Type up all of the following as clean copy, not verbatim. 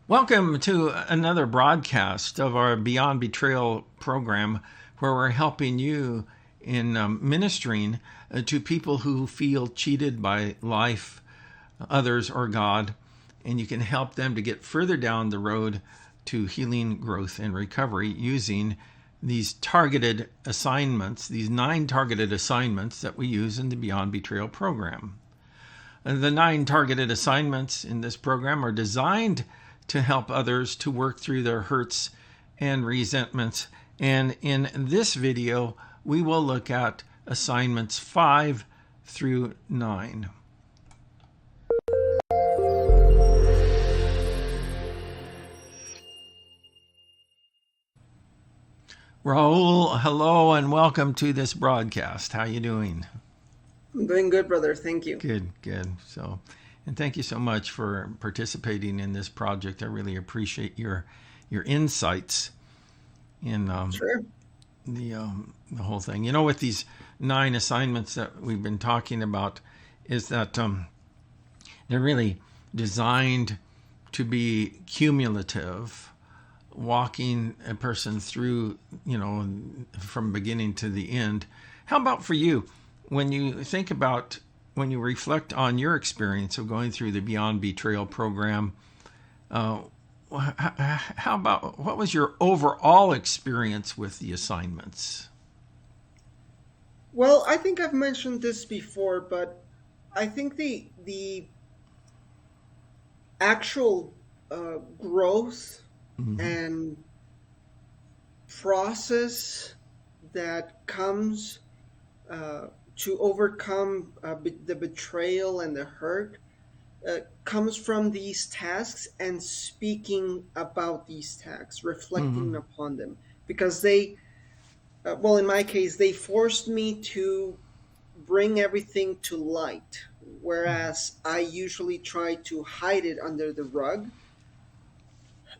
Welcome to another broadcast of our Beyond Betrayal program, where we're helping you in ministering to people who feel cheated by life, others, or God, and you can help them to get further down the road to healing, growth, and recovery using these targeted assignments, these 9 targeted assignments that we use in the Beyond Betrayal program. The 9 targeted assignments in this program are designed to help others to work through their hurts and resentments. And in this video, we will look at assignments 5 through 9. Raul, hello and welcome to this broadcast. How you doing? I'm doing good, brother. Thank you. Good. And thank you so much for participating in this project. I really appreciate your insights in Sure. the whole thing. You know, with these 9 assignments that we've been talking about, is that they're really designed to be cumulative, walking a person through, from beginning to the end. How about for you, when you think about, when you reflect on your experience of going through the Beyond Betrayal program, how about, what was your overall experience with the assignments? Well, I think I've mentioned this before, but I think the actual growth Mm-hmm. and process that comes to overcome the betrayal and the hurt comes from these tasks and speaking about these tasks, reflecting Mm-hmm. upon them, because well, in my case, they forced me to bring everything to light, whereas I usually try to hide it under the rug.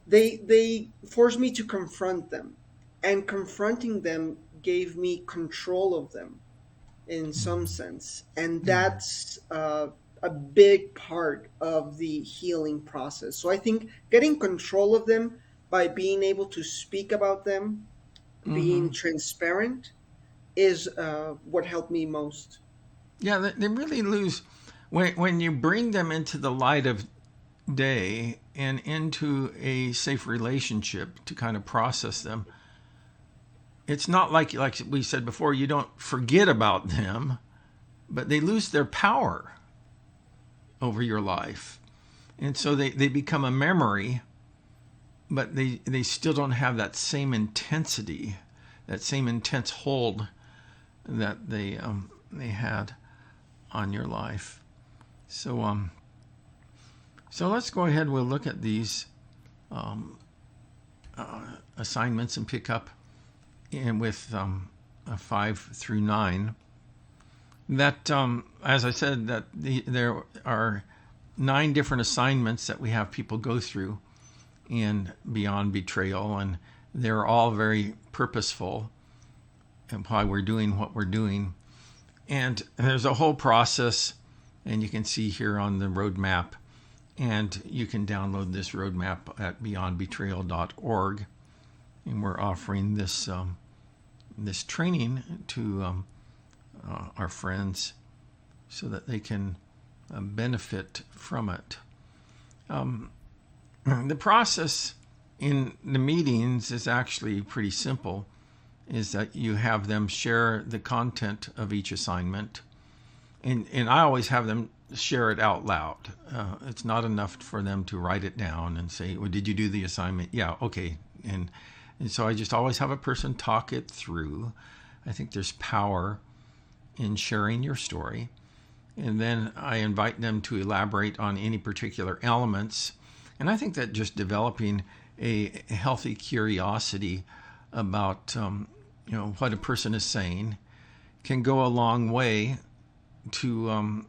They forced me to confront them, and confronting them gave me control of them in some sense, and Yeah. that's a big part of the healing process. So I think getting control of them by being able to speak about them, Mm-hmm. being transparent, is what helped me most. Yeah, they really lose when you bring them into the light of day and into a safe relationship to kind of process them. It's not like we said before, you don't forget about them, but they lose their power over your life. And so they become a memory, but they still don't have that same intensity, that same intense hold that they had on your life. So let's go ahead. We'll look at these assignments and pick up with 5 through 9. That, as I said, that there are 9 different assignments that we have people go through in Beyond Betrayal, and they're all very purposeful and why we're doing what we're doing. And there's a whole process, and you can see here on the roadmap, and you can download this roadmap at beyondbetrayal.org. And we're offering this this training to our friends so that they can benefit from it. The process in the meetings is actually pretty simple, is that you have them share the content of each assignment. And I always have them share it out loud. It's not enough for them to write it down and say, well, did you do the assignment? Yeah, okay. And so I just always have a person talk it through. I think there's power in sharing your story. And then I invite them to elaborate on any particular elements. And I think that just developing a healthy curiosity about what a person is saying can go a long way to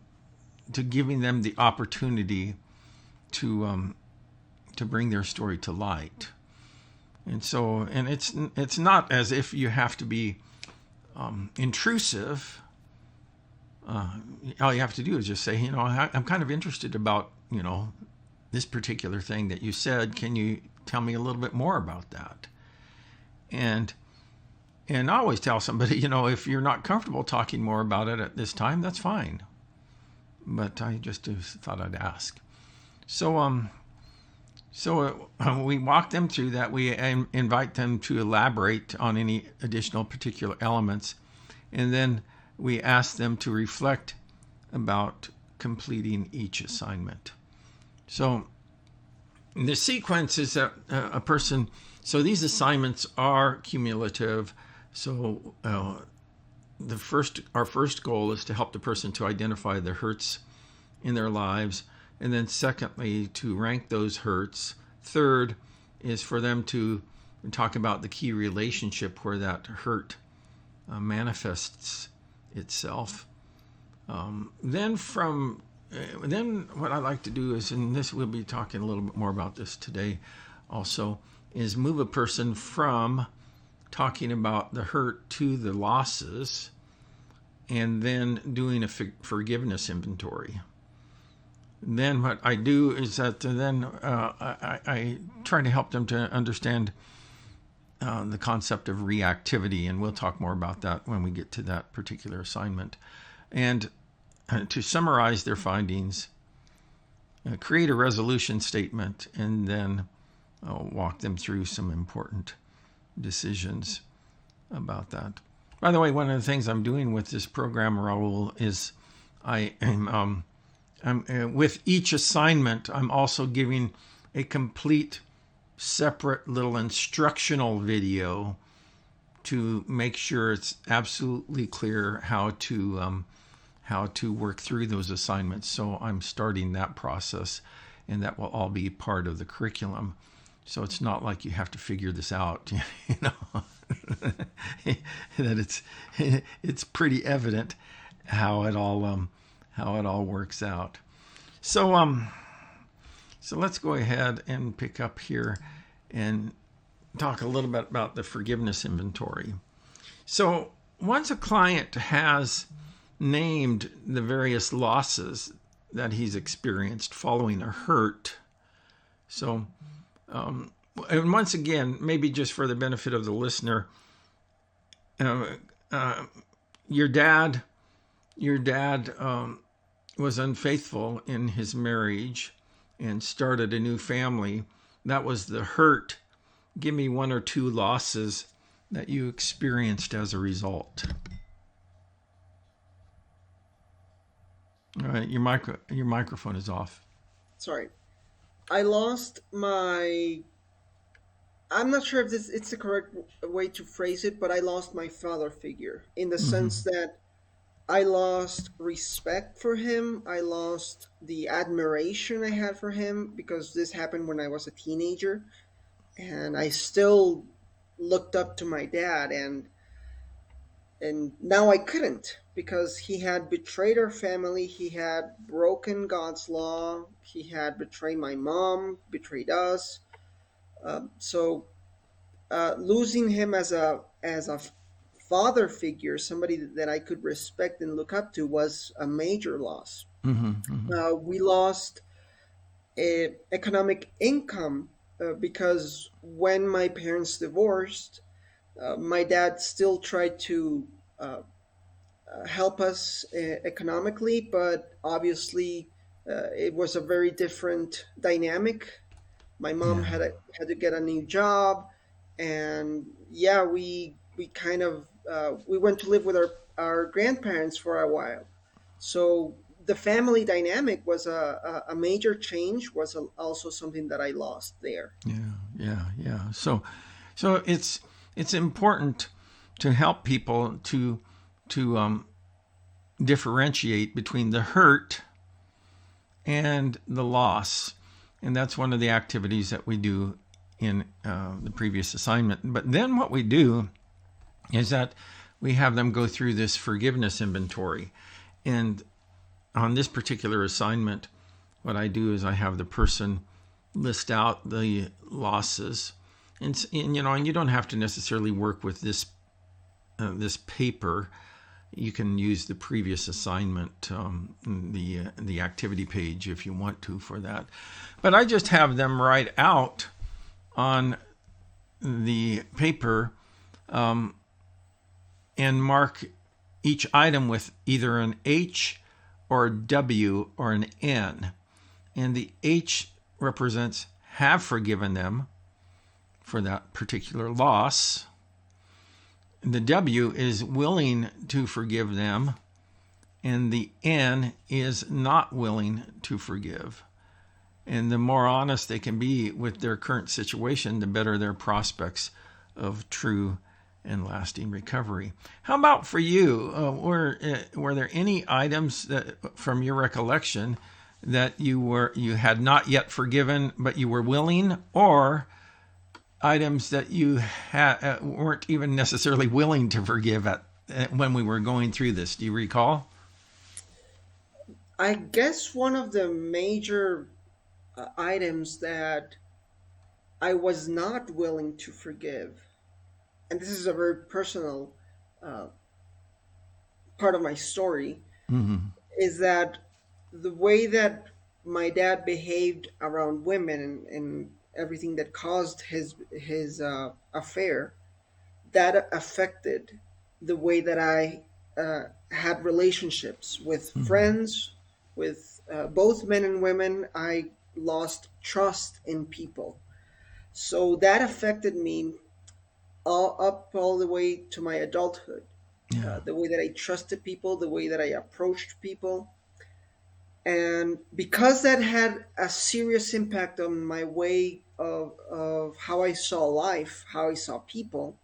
giving them the opportunity to bring their story to light. And so, and it's not as if you have to be intrusive. All you have to do is just say, I'm kind of interested about, this particular thing that you said, can you tell me a little bit more about that? And I always tell somebody, if you're not comfortable talking more about it at this time, that's fine. But I just thought I'd ask. So we walk them through that. We invite them to elaborate on any additional particular elements. And then we ask them to reflect about completing each assignment. So the sequence is that a person, so these assignments are cumulative. So our first goal is to help the person to identify the hurts in their lives. And then secondly, to rank those hurts. Third is for them to talk about the key relationship where that hurt manifests itself. Then what I like to do is, and this we'll be talking a little bit more about this today also, is move a person from talking about the hurt to the losses, and then doing a forgiveness inventory. Then what I do is that I try to help them to understand the concept of reactivity, and we'll talk more about that when we get to that particular assignment. And to summarize their findings, create a resolution statement, and then walk them through some important decisions about that. By the way, one of the things I'm doing with this program, Raul, is I'm with each assignment, I'm also giving a complete separate little instructional video to make sure it's absolutely clear how to work through those assignments. So I'm starting that process, and that will all be part of the curriculum. So it's not like you have to figure this out, that it's pretty evident how it all works out. So let's go ahead and pick up here and talk a little bit about the forgiveness inventory. So once a client has named the various losses that he's experienced following a hurt, and once again, maybe just for the benefit of the listener, your dad was unfaithful in his marriage and started a new family. That was the hurt. Give me one or two losses that you experienced as a result. All right, your microphone is off. Sorry. I lost my... I'm not sure if it's the correct way to phrase it, but I lost my father figure in the sense that I lost respect for him. I lost the admiration I had for him, because this happened when I was a teenager, and I still looked up to my dad, and now I couldn't, because he had betrayed our family. He had broken God's law. He had betrayed my mom, betrayed us. So losing him as a father figure, somebody that I could respect and look up to, was a major loss. We lost economic income because when my parents divorced, my dad still tried to help us economically, but obviously it was a very different dynamic. My mom had to get a new job, and we kind of we went to live with our grandparents for a while. So the family dynamic was a major change. Was also something that I lost there. Yeah. So it's important to help people to differentiate between the hurt and the loss. And that's one of the activities that we do in the previous assignment. But then what we do is that we have them go through this forgiveness inventory. And on this particular assignment, what I do is I have the person list out the losses. And you don't have to necessarily work with this paper. you can use the previous assignment, the activity page if you want to for that. But I just have them write out on the paper and mark each item with either an H or a W or an N. And the H represents have forgiven them for that particular loss. The W is willing to forgive them, and the N is not willing to forgive. And the more honest they can be with their current situation, the better their prospects of true and lasting recovery. How about for you? Were there any items that, from your recollection, that you had not yet forgiven but you were willing, or items that you weren't even necessarily willing to forgive when we were going through this? Do you recall? I guess one of the major items that I was not willing to forgive, and this is a very personal uh, part of my story, Mm-hmm. is that the way that my dad behaved around women and everything that caused his affair, that affected the way that I had relationships with Mm-hmm. friends, with both men and women. I lost trust in people, so that affected me all the way to my adulthood. Yeah. The way that I trusted people, the way that I approached people, and because that had a serious impact on my way of how I saw life, how I saw people,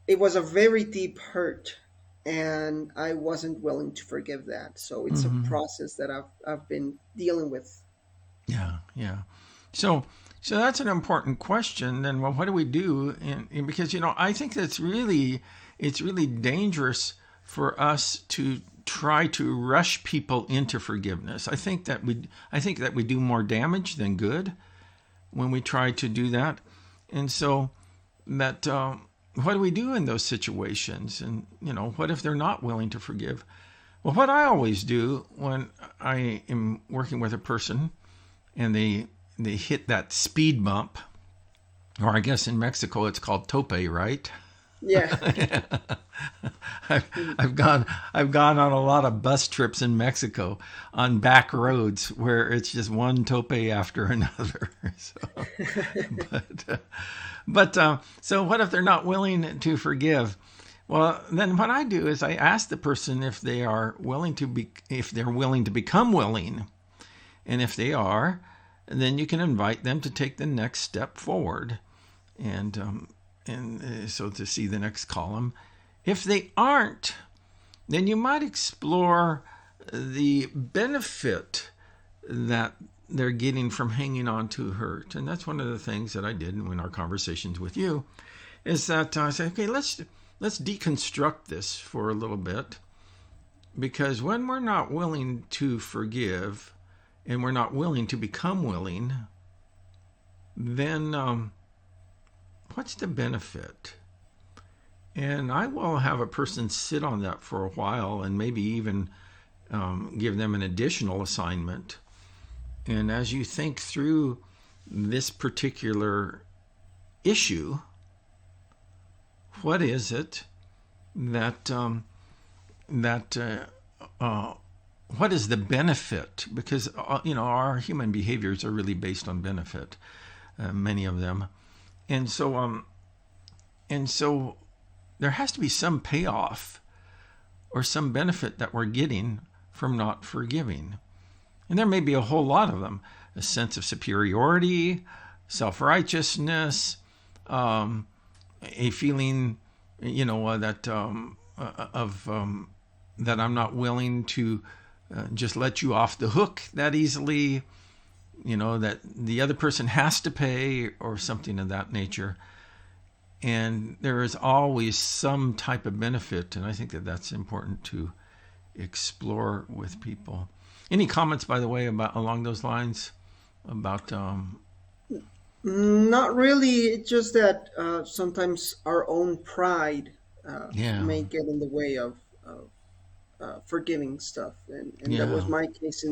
it was a very deep hurt, and I wasn't willing to forgive that. So it's a Mm-hmm. process that I've been dealing with. Yeah. Yeah. So, so that's an important question. Then, well, what do we do? Because I think it's really dangerous for us to try to rush people into forgiveness. I think that we do more damage than good when we try to do that. And so, that what do we do in those situations? And what if they're not willing to forgive? Well, what I always do when I am working with a person and they hit that speed bump, or I guess in Mexico it's called tope, right? Yeah. I've, I've gone on a lot of bus trips in Mexico on back roads where it's just one tope after another. So, but so what if they're not willing to forgive? Well, then what I do is I ask the person if they are willing to be, if they're willing to become willing, and if they are, then you can invite them to take the next step forward, and so to see the next column. If they aren't, then you might explore the benefit that they're getting from hanging on to hurt. And that's one of the things that I did in our conversations with you, is that I said, okay, let's deconstruct this for a little bit, because when we're not willing to forgive and we're not willing to become willing, then what's the benefit? And I will have a person sit on that for a while and maybe even give them an additional assignment. And as you think through this particular issue, what is it that what is the benefit? Because our human behaviors are really based on benefit, many of them, and so there has to be some payoff or some benefit that we're getting from not forgiving. And there may be a whole lot of them: a sense of superiority, self-righteousness, a feeling, that that I'm not willing to just let you off the hook that easily, that the other person has to pay or something of that nature. And there is always some type of benefit, and I think that that's important to explore with people. Any comments, by the way, about along those lines about Not really. It's just that sometimes our own pride yeah. may get in the way of forgiving stuff, and that was Yeah. my case.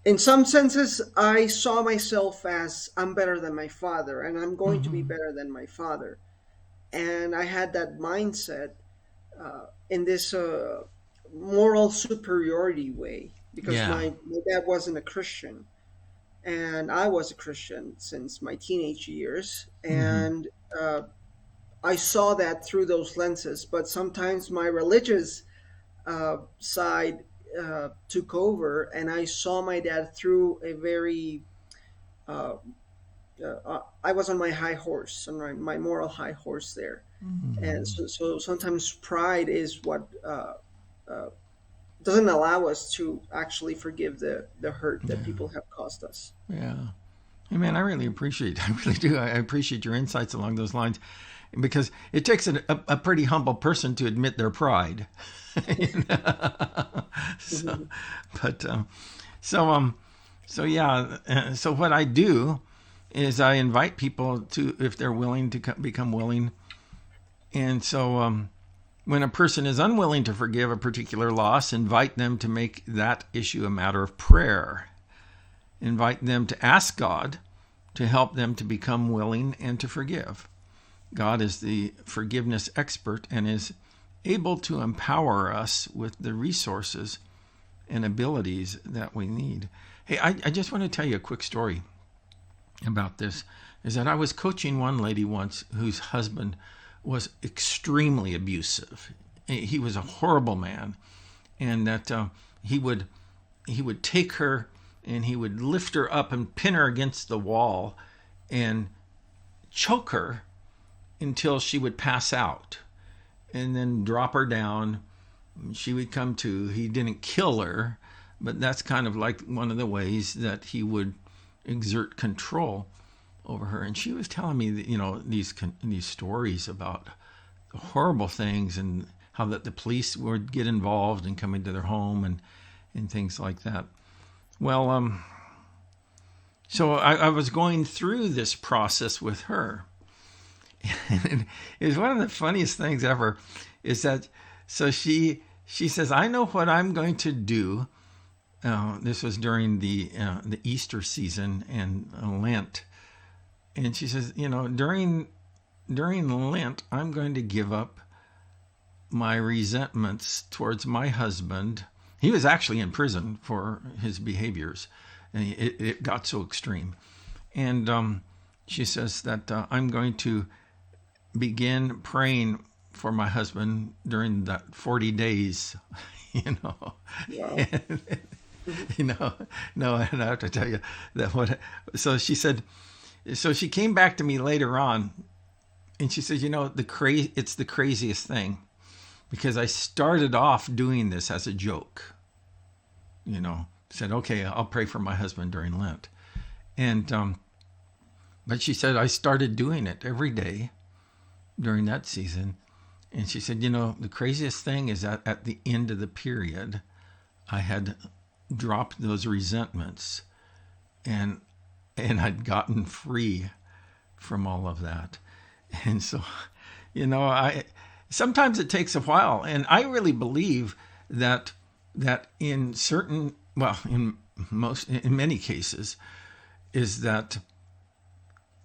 In some senses, I saw myself as I'm better than my father, and I'm going to be Hmm. better than my father, and I had that mindset in this moral superiority way because Yeah. my dad wasn't a Christian and I was a Christian since my teenage years, Hmm. and I saw that through those lenses. But sometimes my religious side took over, and I saw my dad through a very uh, I was on my high horse, on my moral high horse there, and Hmm. so sometimes pride is what uh, doesn't allow us to actually forgive the hurt that Yeah. people have caused us. Yeah. Hey man, I really appreciate. I really do. I appreciate your insights along those lines, because it takes a pretty humble person to admit their pride. You know? So, Mhm. but so so yeah. So what I do is I invite people to, if they're willing to become willing, and so when a person is unwilling to forgive a particular loss, invite them to make that issue a matter of prayer. Invite them to ask God to help them to become willing and to forgive. God is the forgiveness expert and is able to empower us with the resources and abilities that we need. Hey, I just want to tell you a quick story about this. Is that I was coaching one lady once whose husband was extremely abusive. He was a horrible man, and that he would take her and he would lift her up and pin her against the wall and choke her until she would pass out, and then drop her down. She would come to. He didn't kill her, but that's kind of like one of the ways that he would exert control over her. And she was telling me that, these stories about horrible things, and how that the police would get involved and come into their home, and things like that. Well, so I was going through this process with her. And it was one of the funniest things ever. Is that, so she says, I know what I'm going to do. This was during the Easter season and Lent, and she says, during Lent, I'm going to give up my resentments towards my husband. He was actually in prison for his behaviors, and it got so extreme. And she says that I'm going to begin praying for my husband during that 40 days, you know. Wow. And, Mhm. you know, no, and I have to tell you that what, so she said, so she came back to me later on, and she said, it's the craziest thing, because I started off doing this as a joke, said, okay, I'll pray for my husband during Lent. And, but she said, I started doing it every day during that season. And she said, the craziest thing is that at the end of the period, I had dropped those resentments, and I'd gotten free from all of that. And so, I sometimes it takes a while, and I really believe that in certain, well, in many cases, is that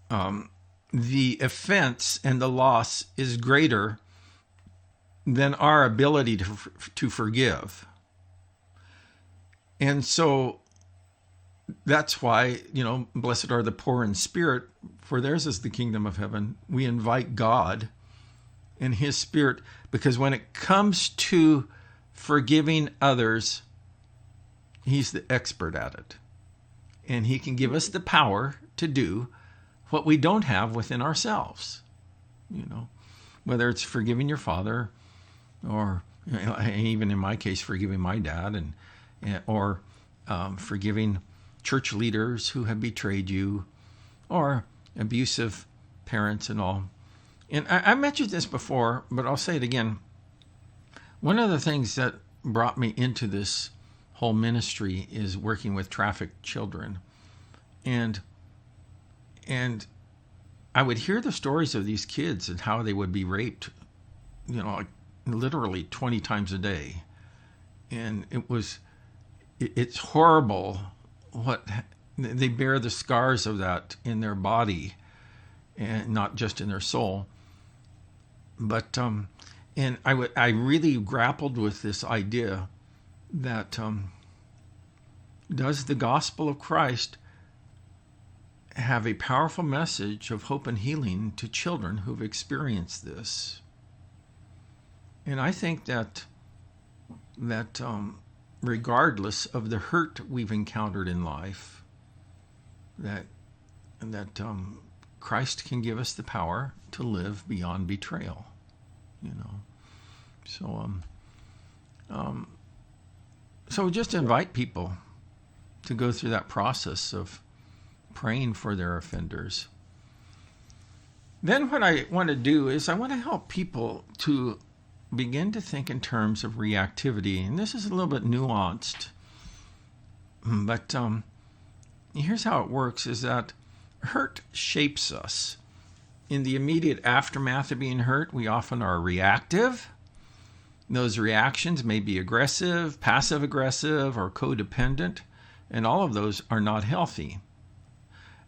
the offense and the loss is greater than our ability to forgive. And so that's why, blessed are the poor in spirit, for theirs is the kingdom of heaven. We invite God and his spirit, because when it comes to forgiving others, he's the expert at it. And he can give us the power to do what we don't have within ourselves. Whether it's forgiving your father, or even in my case, forgiving my dad, or forgiving church leaders who have betrayed you, or abusive parents and all. And I mentioned this before, but I'll say it again. One of the things that brought me into this whole ministry is working with trafficked children. And I would hear the stories of these kids and how they would be raped, like literally 20 times a day. And it's horrible what they bear, the scars of that in their body and not just in their soul. But and I really grappled with this idea that does the gospel of Christ have a powerful message of hope and healing to children who've experienced this? And I think that regardless of the hurt we've encountered in life, that Christ can give us the power to live beyond betrayal. So just invite people to go through that process of praying for their offenders. Then what I want to do is I want to help people to begin to think in terms of reactivity. And this is a little bit nuanced, but here's how it works, is that hurt shapes us. In the immediate aftermath of being hurt, we often are reactive. Those reactions may be aggressive, passive-aggressive, or codependent, and all of those are not healthy.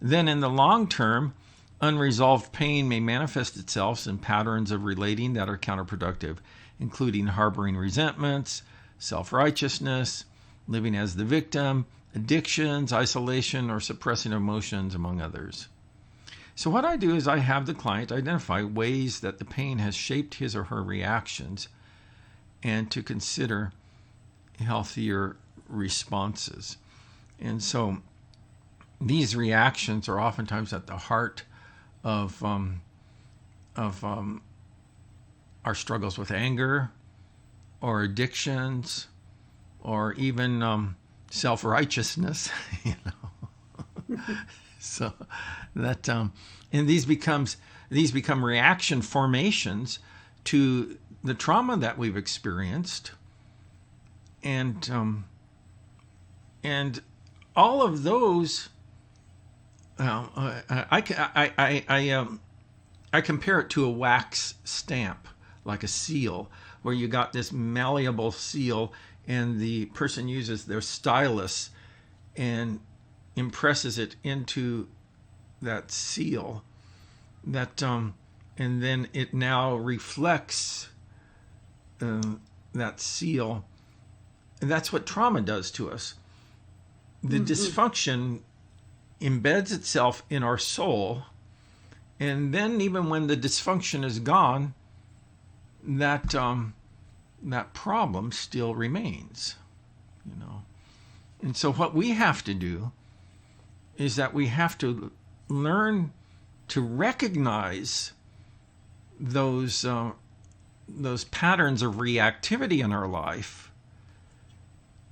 Then in the long term, unresolved pain may manifest itself in patterns of relating that are counterproductive, including harboring resentments, self-righteousness, living as the victim, addictions, isolation, or suppressing emotions, among others. So what I do is I have the client identify ways that the pain has shaped his or her reactions and to consider healthier responses. And so these reactions are oftentimes at the heart of our struggles with anger or addictions or even self-righteousness, So that and these become reaction formations to the trauma that we've experienced, and all of those. I compare it to a wax stamp, like a seal, where you got this malleable seal, and the person uses their stylus and impresses it into that seal, and then it now reflects that seal. And that's what trauma does to us. The dysfunction embeds itself in our soul, and then even when the dysfunction is gone, that problem still remains, And so what we have to do is that we have to learn to recognize those patterns of reactivity in our life.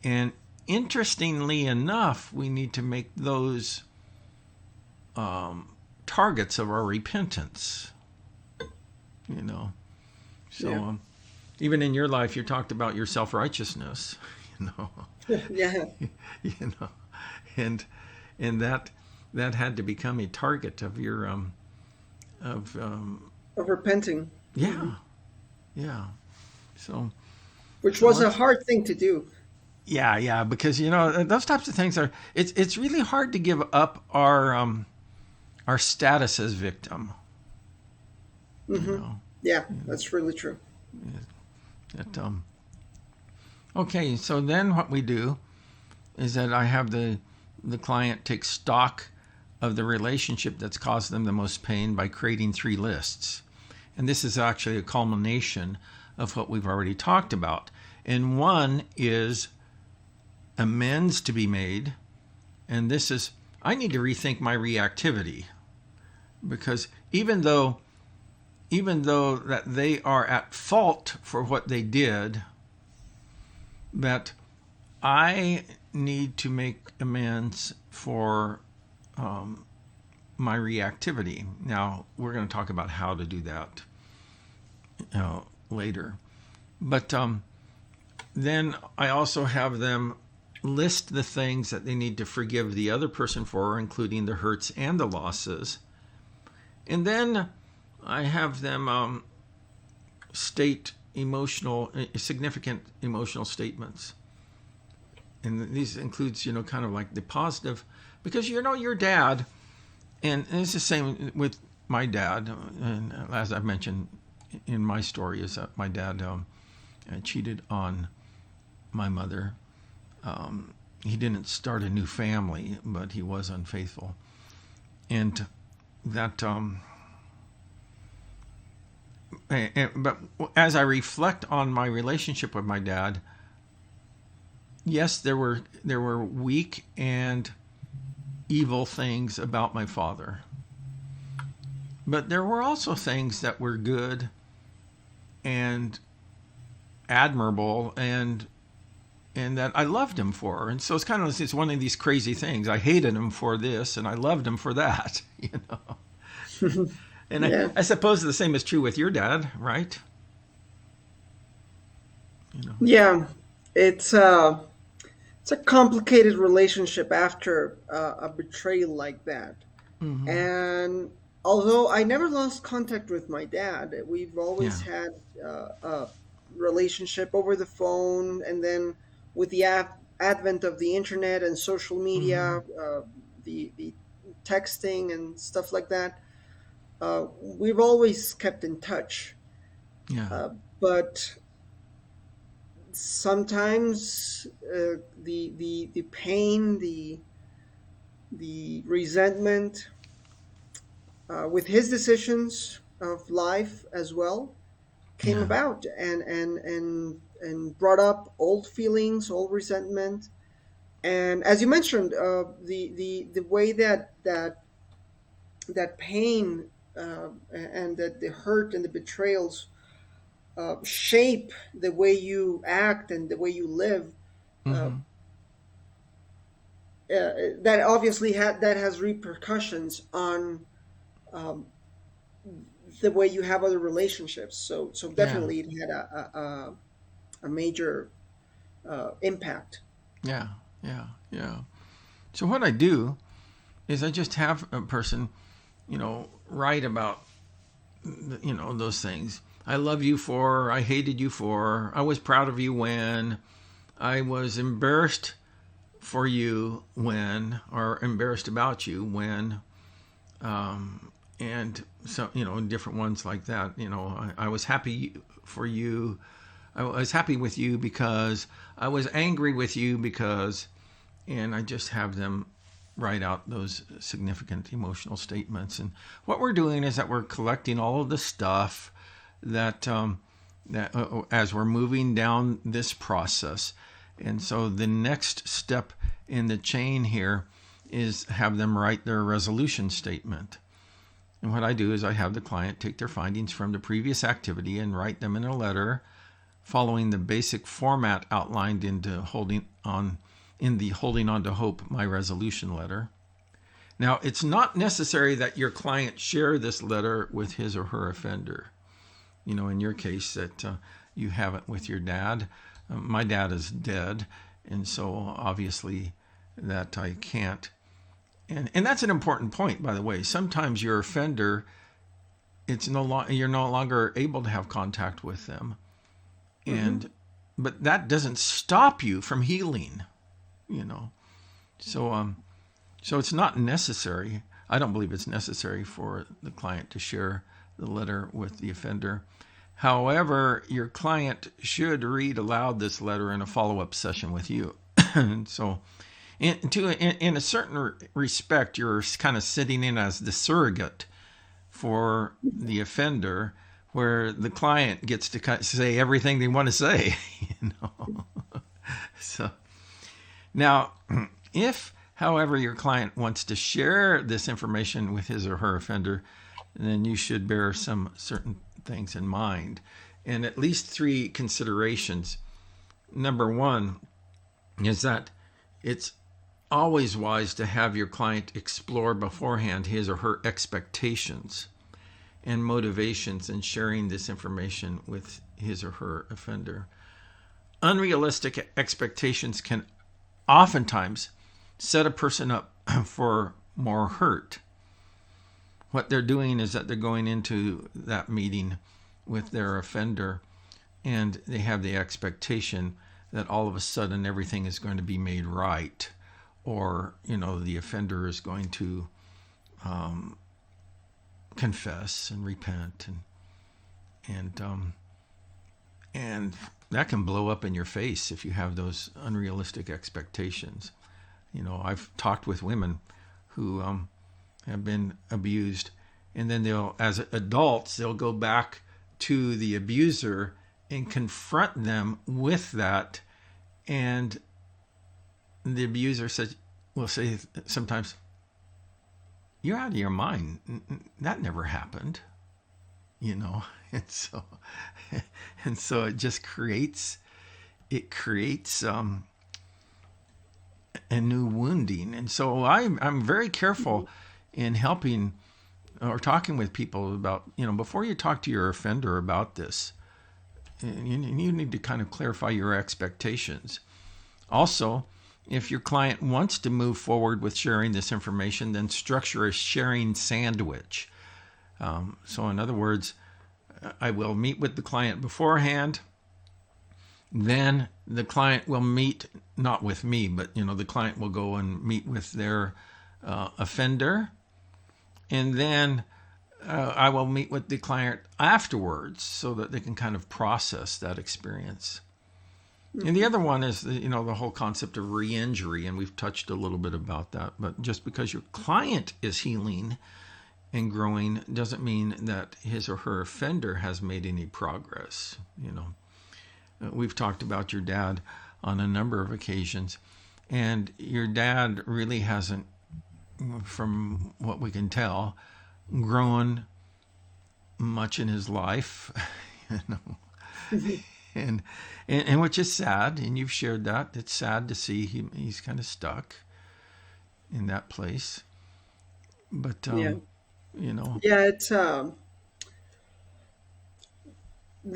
And interestingly enough, we need to make those targets of our repentance. So even in your life, you talked about your self-righteousness. Yeah. And that had to become a target of your Of repenting. Yeah. So, which was a hard thing to do. Yeah, because those types of things are. It's really hard to give up our status as victim. Yeah, that's really true. Okay, so then what we do is that I have the client take stock of the relationship that's caused them the most pain by creating 3 lists. And this is actually a culmination of what we've already talked about. And one is amends to be made. And this is, I need to rethink my reactivity, because even though that they are at fault for what they did, that I need to make amends for my reactivity. Now, we're going to talk about how to do that later. But then I also have them list the things that they need to forgive the other person for, including the hurts and the losses. And then I have them state significant emotional statements. And these includes, kind of like the positive, because your dad, and it's the same with my dad. And as I've mentioned in my story, is that my dad cheated on my mother. He didn't start a new family, but he was unfaithful. And that, but as I reflect on my relationship with my dad, yes, there were weak and evil things about my father. But there were also things that were good and admirable and that I loved him for. And so it's one of these crazy things. I hated him for this and I loved him for that, And Yeah. I suppose the same is true with your dad, right? Yeah. It's it's a complicated relationship after a betrayal like that. Mm-hmm. And although I never lost contact with my dad, we've always Yeah. had a relationship over the phone, and then with the advent of the internet and social Mm-hmm. media, the texting and stuff like that, we've always kept in touch. Yeah. But sometimes the pain, the resentment with his decisions of life as well came Yeah. about, and brought up old feelings, old resentment. And as you mentioned, the way that pain and that the hurt and the betrayals shape the way you act and the way you live, uh, Mm-hmm. that obviously that has repercussions on um, the way you have other relationships. So Yeah. definitely it had a major impact. Yeah. Yeah. Yeah. So what I do is I just have a person, write about, those things. I love you for, I hated you for, I was proud of you when, I was embarrassed for you when, or embarrassed about you when, and so, different ones like that. I was happy for you. I was happy with you because I was angry with you because, and I just have them write out those significant emotional statements. And what we're doing is that we're collecting all of the stuff that as we're moving down this process. And so the next step in the chain here is have them write their resolution statement. And what I do is I have the client take their findings from the previous activity and write them in a letter following the basic format outlined in the Holding On to Hope, my resolution letter. Now, it's not necessary that your client share this letter with his or her offender. In your case, that you have it with your dad. My dad is dead, and so obviously that I can't. And that's an important point, by the way. Sometimes your offender, you're no longer able to have contact with them, Hmm. but that doesn't stop you from healing. You know, so so it's not necessary. I don't believe it's necessary for the client to share the letter with the offender. However, your client should read aloud this letter in a follow-up session with you. So, in a certain respect, you're kind of sitting in as the surrogate for the offender, where the client gets to say everything they want to say. You know, so now, if, however, your client wants to share this information with his or her offender, then you should bear some certain things in mind, and at least three considerations. Number one is that it's always wise to have your client explore beforehand his or her expectations and motivations in sharing this information with his or her offender. Unrealistic expectations can oftentimes set a person up for more hurt. What they're doing is that they're going into that meeting with their offender and they have the expectation that all of a sudden everything is going to be made right, or the offender is going to confess and repent, and that can blow up in your face if you have those unrealistic expectations. I've talked with women who have been abused, and then as adults, they'll go back to the abuser and confront them with that, and the abuser will say sometimes, "You're out of your mind. That never happened," and so it just creates a new wounding. And so I'm very careful in helping or talking with people about, before you talk to your offender about this, you need to kind of clarify your expectations. Also, if your client wants to move forward with sharing this information, then structure a sharing sandwich. So in other words, I will meet with the client beforehand. Then the client will meet, not with me, but the client will go and meet with their offender. And then I will meet with the client afterwards so that they can kind of process that experience. And the other one is the whole concept of re-injury, and we've touched a little bit about that. But just because your client is healing and growing doesn't mean that his or her offender has made any progress. We've talked about your dad on a number of occasions, and your dad really hasn't, from what we can tell, grown much in his life, and which is sad, and you've shared that. It's sad to see he's kind of stuck in that place. But Yeah. you know, Yeah, it's the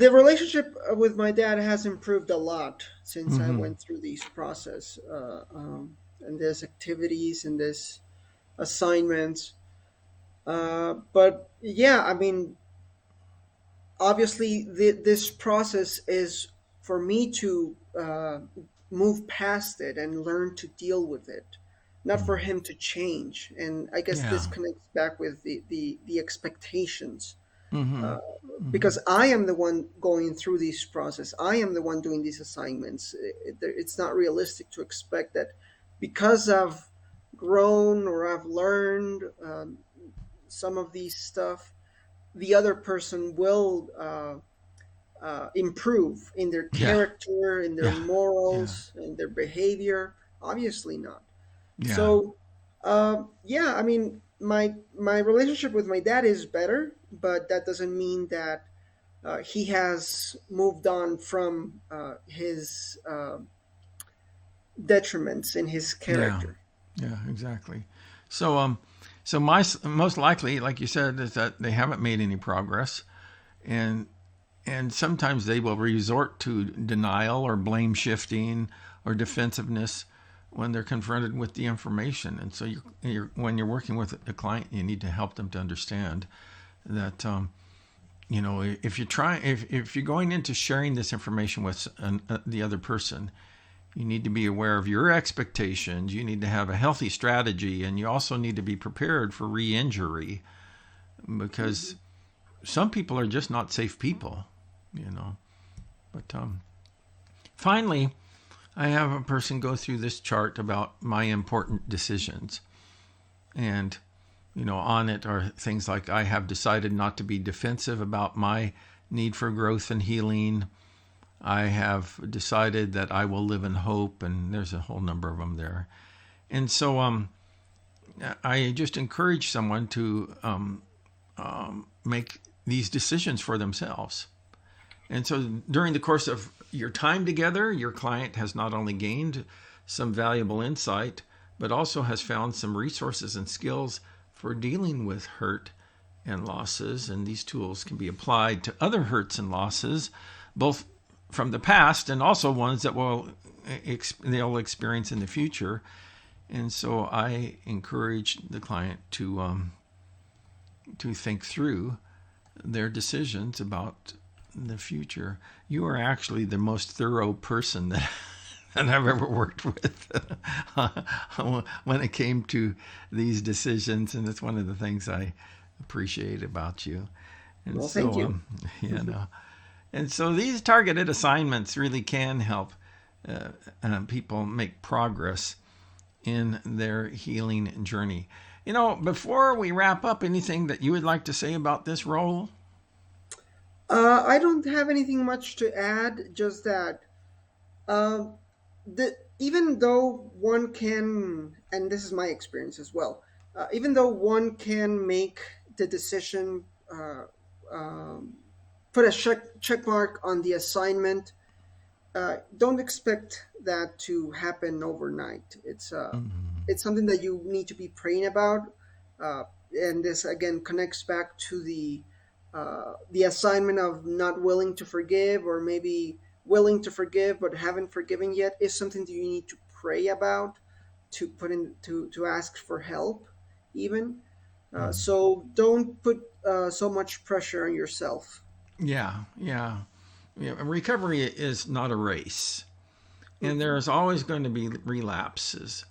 relationship with my dad has improved a lot since I hmm went through these process and this activities and this assignments. But yeah, I mean, obviously, this process is for me to move past it and learn to deal with it, not for him to change. And I guess this yeah, connects back with the expectations, hmm uh, hmm because I am the one going through this process. I am the one doing these assignments. It's not realistic to expect that because I've grown or I've learned some of these stuff, the other person will improve in their yeah, character, in their yeah, yeah, morals, in their behavior. Obviously not. yeah, So, yeah, I mean, my relationship with my dad is better, but that doesn't mean that he has moved on from his detriments in his yeah, character. yeah, exactly. So so most likely, like you said, is that they haven't made any progress, and sometimes they will resort to denial or blame shifting or defensiveness when they're confronted with the information. And so when you're working with a client, you need to help them to understand that if you're going into sharing this information with the other person, you need to be aware of your expectations. You need to have a healthy strategy, and you also need to be prepared for re-injury, because Hmm. some people are just not safe people, you know. But finally, I have a person go through this chart about my important decisions. And, on it are things like, I have decided not to be defensive about my need for growth and healing. I have decided that I will live in hope. And there's a whole number of them there. And so I just encourage someone to make these decisions for themselves. And so during the course of your time together, your client has not only gained some valuable insight, but also has found some resources and skills for dealing with hurt and losses. And these tools can be applied to other hurts and losses, both from the past and also ones that they'll experience in the future. And so I encourage the client to think through their decisions about the future. You are actually the most thorough person that that I've ever worked with when it came to these decisions, and it's one of the things I appreciate about you. And Well, thank so, you. you know, and so these targeted assignments really can help people make progress in their healing journey. Before we wrap up, anything that you would like to say about this role? I don't have anything much to add, just that uh, even though one can, and this is my experience as well, even though one can make the decision, um, put a check mark on the assignment, don't expect that to happen overnight. It's something that you need to be praying about, uh, and this again connects back to the assignment of not willing to forgive, or maybe willing to forgive but haven't forgiven yet, is something that you need to pray about, to put in to ask for help, even. So don't put so much pressure on yourself. Yeah, yeah. Recovery is not a race, and Hmm. there's always going to be relapses.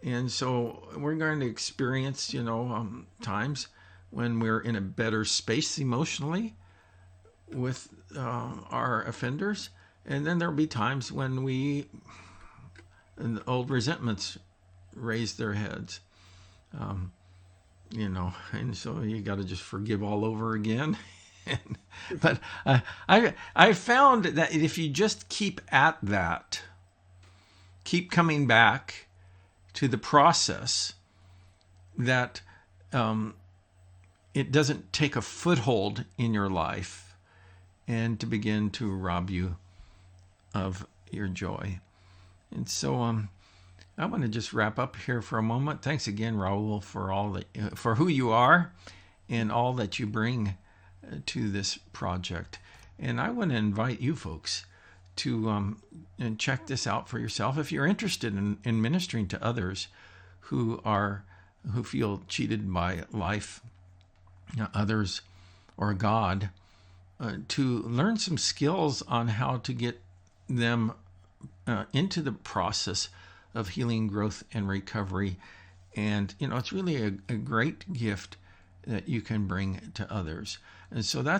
And so we're going to experience, times when we're in a better space emotionally with our offenders. And then there'll be times when and the old resentments raise their heads, and so you got to just forgive all over again. But I found that if you just keep at that, keep coming back to the process, that it doesn't take a foothold in your life and to begin to rob you of your joy. And so I want to just wrap up here for a moment. Thanks again, Raul, for who you are and all that you bring to this project. And I want to invite you folks to and check this out for yourself if you're interested in ministering to others who feel cheated by life, others, or God, to learn some skills on how to get them into the process of healing, growth, and recovery. And it's really a great gift that you can bring to others. And so that's